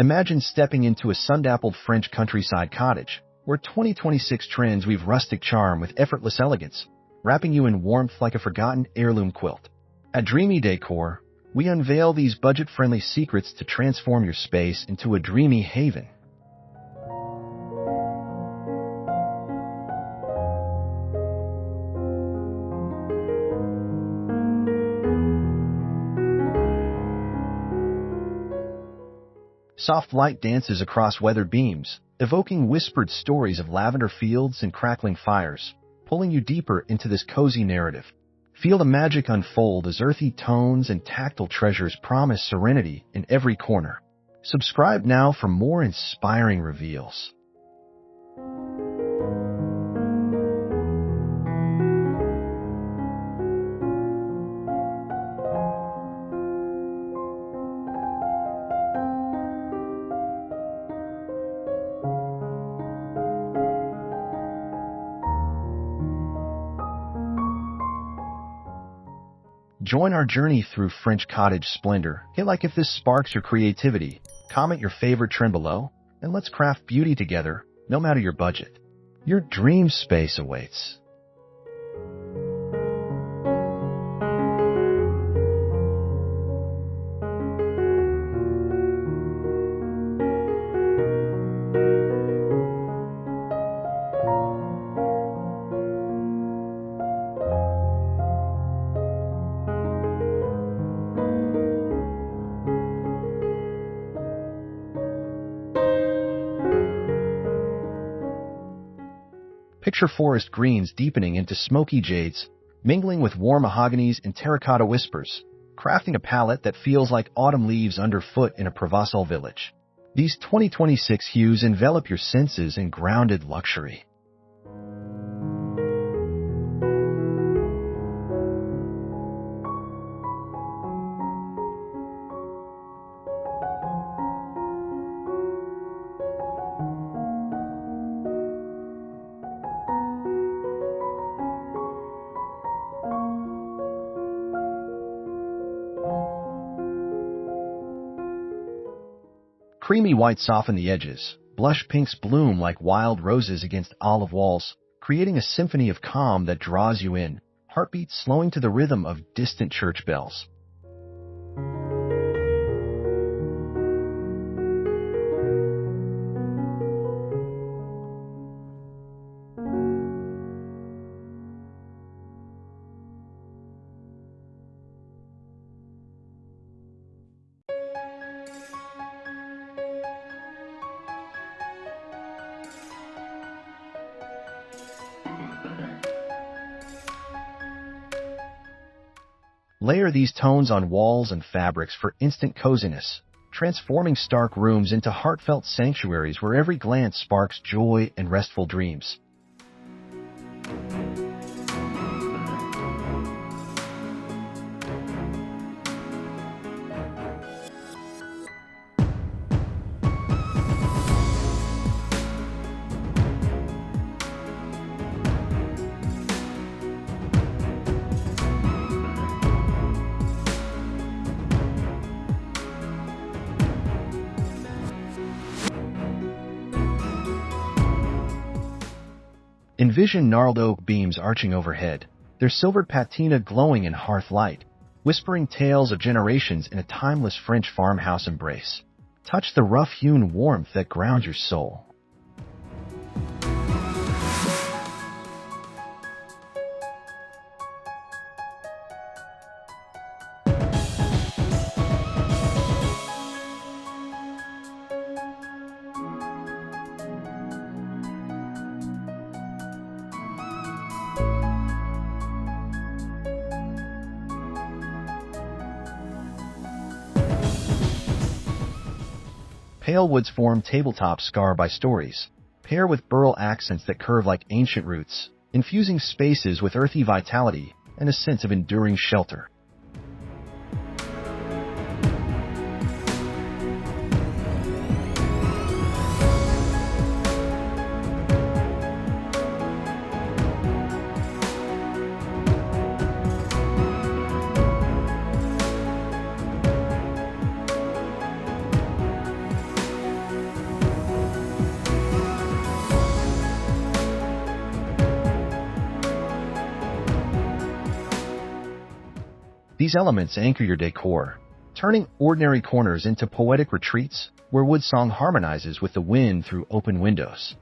Imagine stepping into a sun-dappled French countryside cottage, where 2026 trends weave rustic charm with effortless elegance, wrapping you in warmth like a forgotten heirloom quilt. At Dreamy Decor, we unveil these budget-friendly secrets to transform your space into a dreamy haven. Soft light dances across weathered beams, evoking whispered stories of lavender fields and crackling fires, pulling you deeper into this cozy narrative. Feel the magic unfold as earthy tones and tactile treasures promise serenity in every corner. Subscribe now for more inspiring reveals. Join our journey through French cottage splendor. Hit like if this sparks your creativity. Comment your favorite trend below, and let's craft beauty together, no matter your budget. Your dream space awaits. Picture forest greens deepening into smoky jades, mingling with warm mahoganies and terracotta whispers, crafting a palette that feels like autumn leaves underfoot in a Provençal village. These 2026 hues envelop your senses in grounded luxury. Creamy whites soften the edges, blush pinks bloom like wild roses against olive walls, creating a symphony of calm that draws you in, heartbeats slowing to the rhythm of distant church bells. Layer these tones on walls and fabrics for instant coziness, transforming stark rooms into heartfelt sanctuaries where every glance sparks joy and restful dreams. Envision gnarled oak beams arching overhead, their silvered patina glowing in hearth light, whispering tales of generations in a timeless French farmhouse embrace. Touch the rough-hewn warmth that grounds your soul. Pale woods form tabletops scarred by stories. Pair with burl accents that curve like ancient roots, infusing spaces with earthy vitality and a sense of enduring shelter. These elements anchor your decor, turning ordinary corners into poetic retreats where wood song harmonizes with the wind through open windows.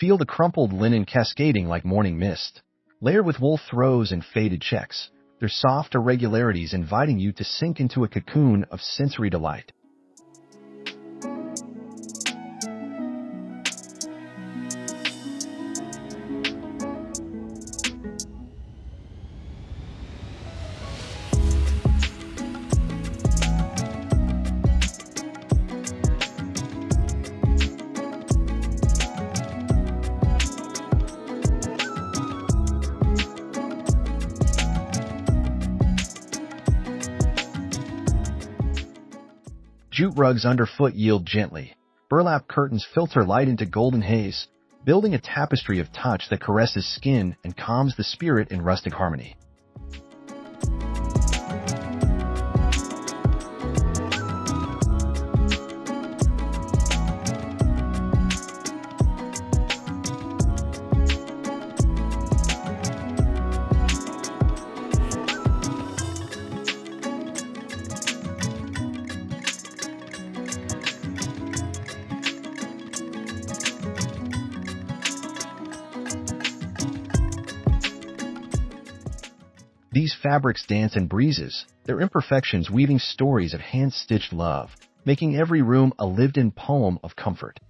Feel the crumpled linen cascading like morning mist. Layered with wool throws and faded checks, their soft irregularities inviting you to sink into a cocoon of sensory delight. Jute rugs underfoot yield gently. Burlap curtains filter light into golden haze, building a tapestry of touch that caresses skin and calms the spirit in rustic harmony. These fabrics dance in breezes, their imperfections weaving stories of hand-stitched love, making every room a lived-in poem of comfort.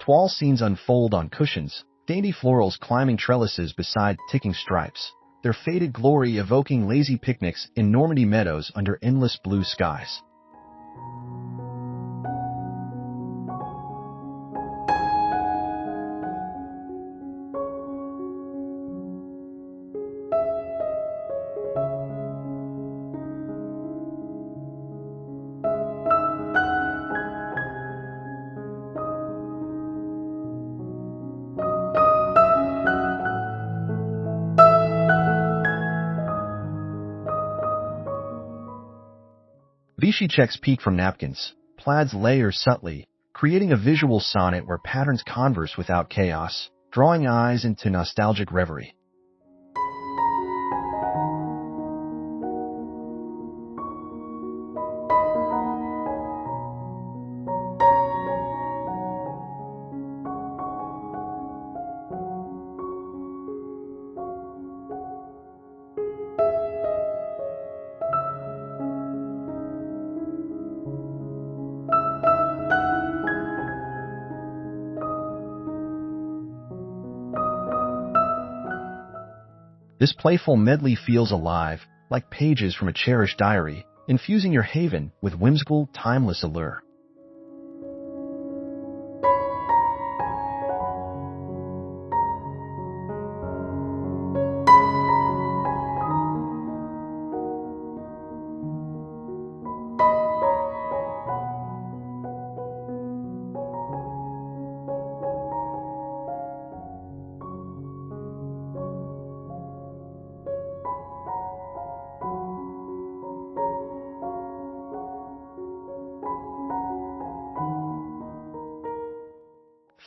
Toile scenes unfold on cushions, dainty florals climbing trellises beside ticking stripes, their faded glory evoking lazy picnics in Normandy meadows under endless blue skies. Vichy checks peek from napkins, plaids layer subtly, creating a visual sonnet where patterns converse without chaos, drawing eyes into nostalgic reverie. This playful medley feels alive, like pages from a cherished diary, infusing your haven with whimsical, timeless allure.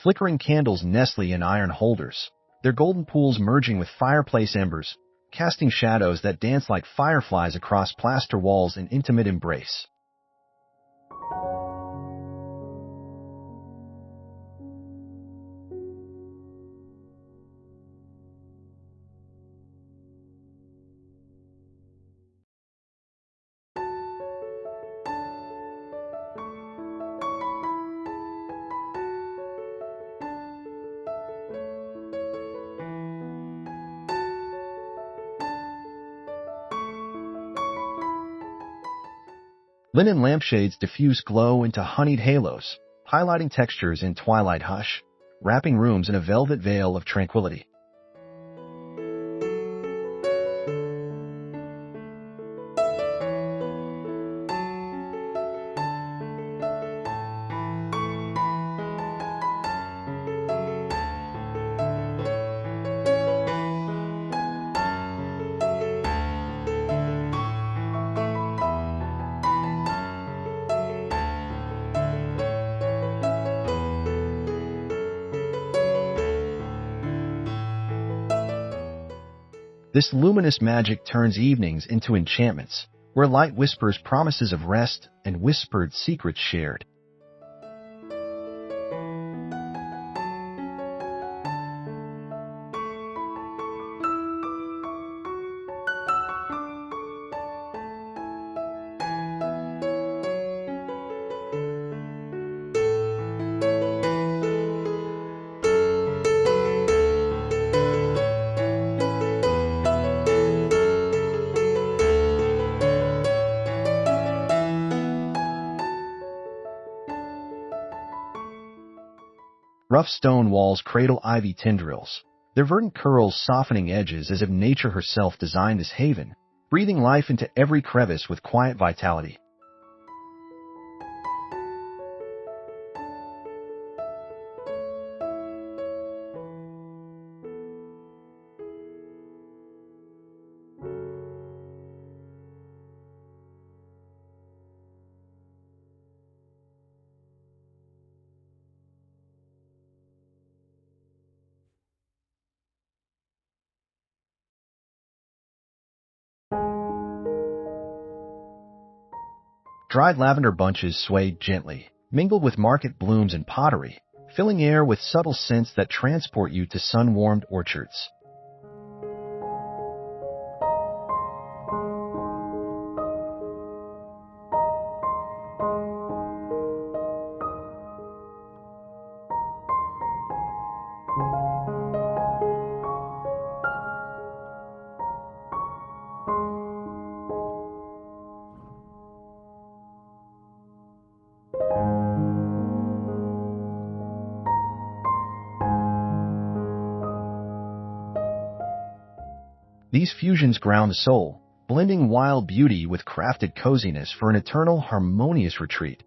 Flickering candles nestle in iron holders, their golden pools merging with fireplace embers, casting shadows that dance like fireflies across plaster walls in intimate embrace. Linen lampshades diffuse glow into honeyed halos, highlighting textures in twilight hush, wrapping rooms in a velvet veil of tranquility. This luminous magic turns evenings into enchantments, where light whispers promises of rest and whispered secrets shared. Rough stone walls cradle ivy tendrils, their verdant curls softening edges as if nature herself designed this haven, breathing life into every crevice with quiet vitality. Dried lavender bunches sway gently, mingled with market blooms and pottery, filling air with subtle scents that transport you to sun-warmed orchards. These fusions ground the soul, blending wild beauty with crafted coziness for an eternal harmonious retreat.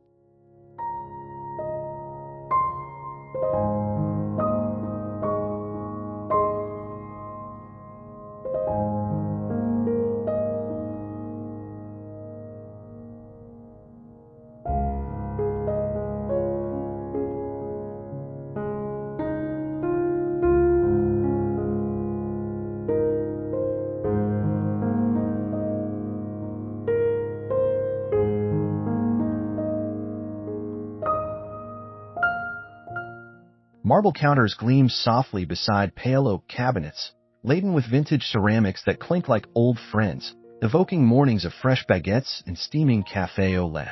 Marble counters gleam softly beside pale oak cabinets, laden with vintage ceramics that clink like old friends, evoking mornings of fresh baguettes and steaming café au lait.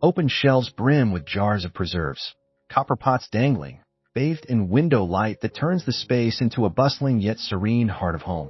Open shelves brim with jars of preserves, copper pots dangling, bathed in window light that turns the space into a bustling yet serene heart of home.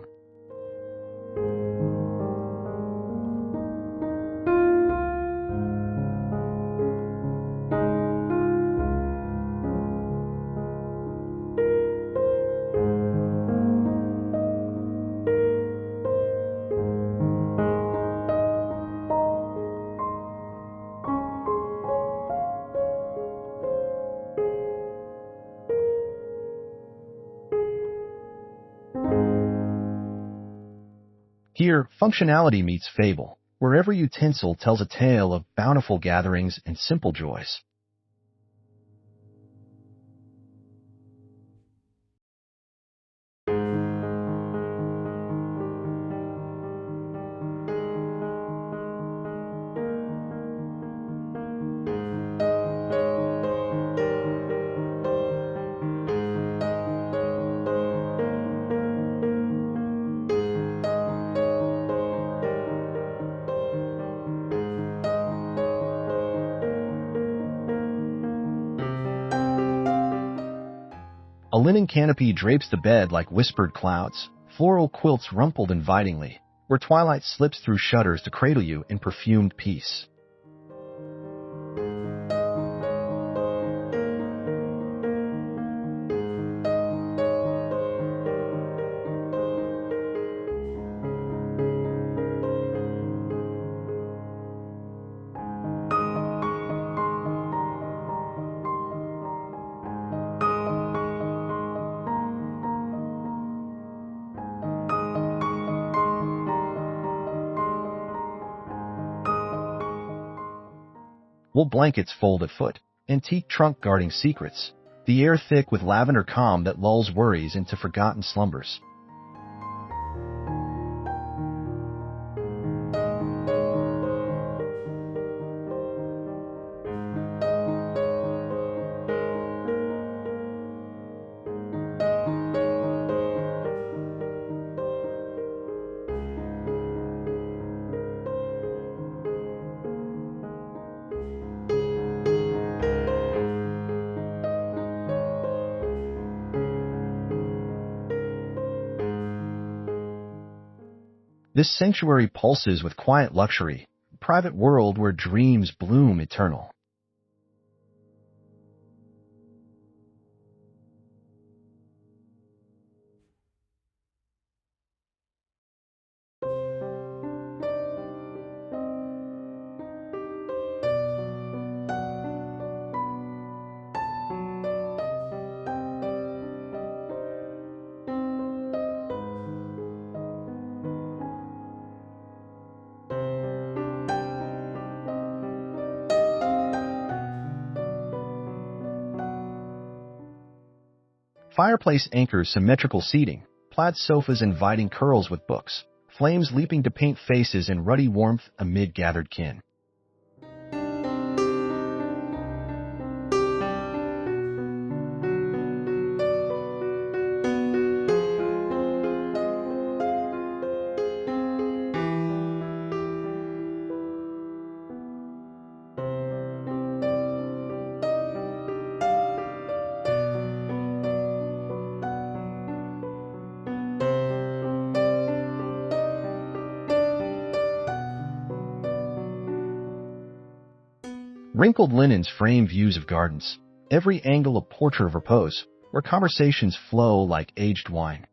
Here, functionality meets fable, where every utensil tells a tale of bountiful gatherings and simple joys. A linen canopy drapes the bed like whispered clouds, floral quilts rumpled invitingly, where twilight slips through shutters to cradle you in perfumed peace. Wool blankets fold at foot, antique trunk guarding secrets, the air thick with lavender calm that lulls worries into forgotten slumbers. This sanctuary pulses with quiet luxury, a private world where dreams bloom eternal. Fireplace anchors symmetrical seating, plaid sofas inviting curls with books, flames leaping to paint faces in ruddy warmth amid gathered kin. Wrinkled linens frame views of gardens, every angle a portrait of repose, where conversations flow like aged wine.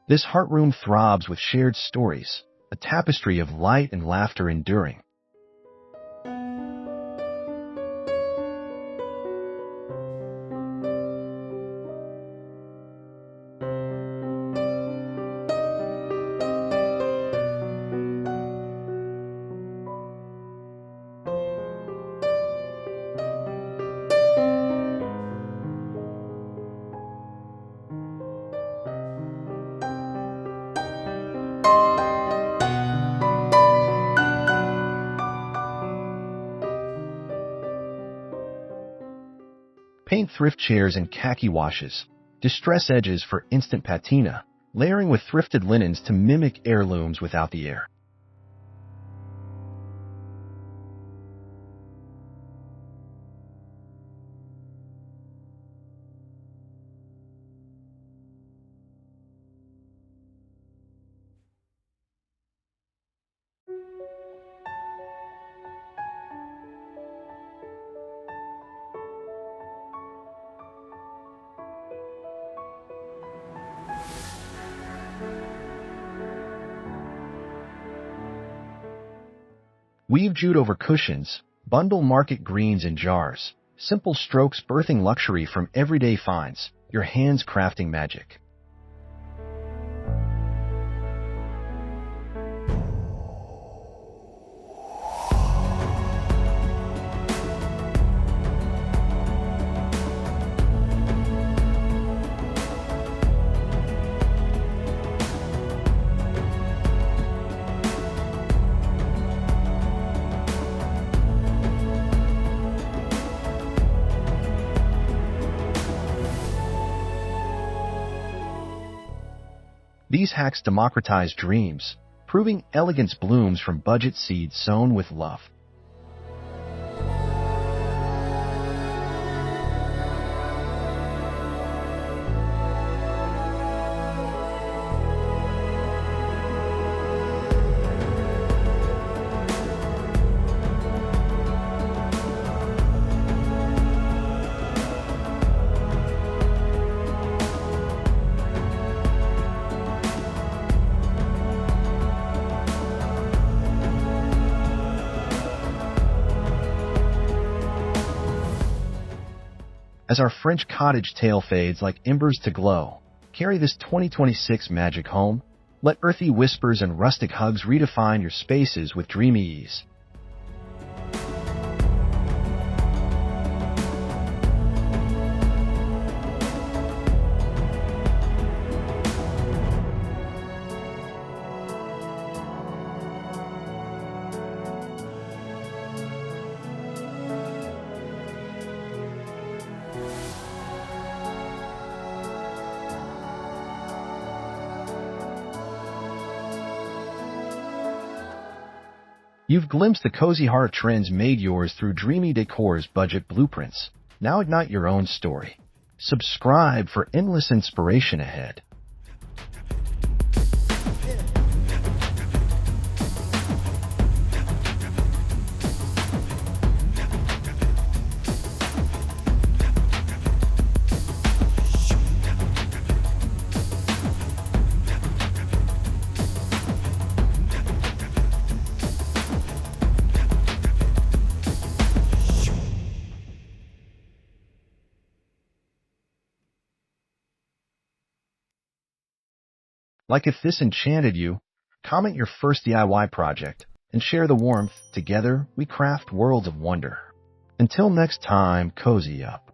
This heart room throbs with shared stories, a tapestry of light and laughter enduring. Paint thrift chairs in khaki washes, distress edges for instant patina, layering with thrifted linens to mimic heirlooms without the air. Weave jute over cushions, bundle market greens in jars, simple strokes birthing luxury from everyday finds, your hands crafting magic. These hacks democratize dreams, proving elegance blooms from budget seeds sown with love. As our French cottage tale fades like embers to glow, carry this 2026 magic home. Let earthy whispers and rustic hugs redefine your spaces with dreamy ease. You've glimpsed the cozy heart trends made yours through Dreamy Decor's budget blueprints. Now ignite your own story. Subscribe for endless inspiration ahead. Like if this enchanted you, comment your first DIY project and share the warmth. Together, we craft worlds of wonder. Until next time, cozy up.